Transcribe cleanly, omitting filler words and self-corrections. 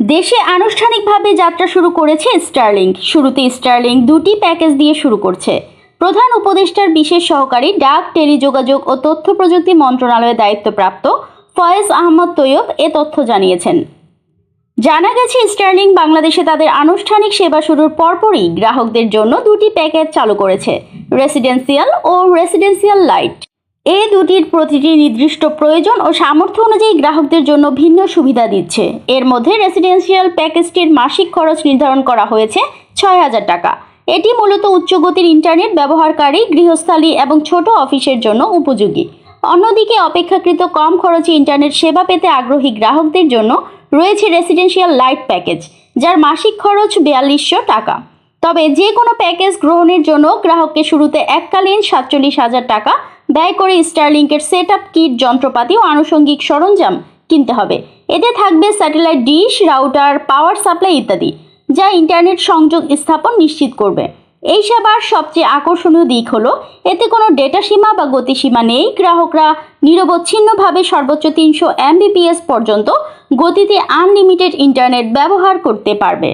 দেশে আনুষ্ঠানিকভাবে যাত্রা শুরু করেছে স্টারলিংক। শুরুতে স্টারলিংক দুটি প্যাকেজ দিয়ে শুরু করছে। প্রধান উপদেষ্টার বিশেষ সহকারী ডাক, টেলিযোগাযোগ ও তথ্য প্রযুক্তি মন্ত্রণালয়ের দায়িত্বপ্রাপ্ত ফয়েজ আহমদ তৈয়ব এ তথ্য জানিয়েছেন। জানা গেছে, স্টারলিংক বাংলাদেশে তাদের আনুষ্ঠানিক সেবা শুরুর পরপরই গ্রাহকদের জন্য দুটি প্যাকেজ চালু করেছে, রেসিডেন্সিয়াল ও রেসিডেন্সিয়াল লাইট। এই দুটির প্রতিটি নির্দিষ্ট প্রয়োজন ও সামর্থ্য অনুযায়ী গ্রাহকদের জন্য ভিন্ন সুবিধা দিচ্ছে। এর মধ্যে রেসিডেন্সিয়াল প্যাকেজটির মাসিক খরচ নির্ধারণ করা হয়েছে ৬,০০০ টাকা। এটি মূলত উচ্চগতির ইন্টারনেট ব্যবহারকারী, গৃহস্থালী এবং ছোট অফিসের জন্য উপযোগী। অন্যদিকে অপেক্ষাকৃত কম খরচে ইন্টারনেট সেবা পেতে আগ্রহী গ্রাহকদের জন্য রয়েছে রেসিডেন্সিয়াল লাইট প্যাকেজ, যার মাসিক খরচ ৪২০০ টাকা। তবে যে কোনো প্যাকেজ গ্রহণের জন্য গ্রাহককে শুরুতে এককালীন ৪৭,০০০ টাকা ব্যয় করে স্টারলিংকের সেটআপ কিট, যন্ত্রপাতি ও আনুষঙ্গিক সরঞ্জাম কিনতে হবে। এতে থাকবে satellite dish, router, power supply ইত্যাদি, যা ইন্টারনেট সংযোগ স্থাপন নিশ্চিত করবে। এই সেবার সবচেয়ে আকর্ষণীয় দিক হলো এতে কোনো ডেটা সীমা বা গতিসীমা নেই। গ্রাহকরা নিরবচ্ছিন্নভাবে সর্বোচ্চ ৩০০ Mbps পর্যন্ত গতিতে আনলিমিটেড ইন্টারনেট ব্যবহার করতে পারবে।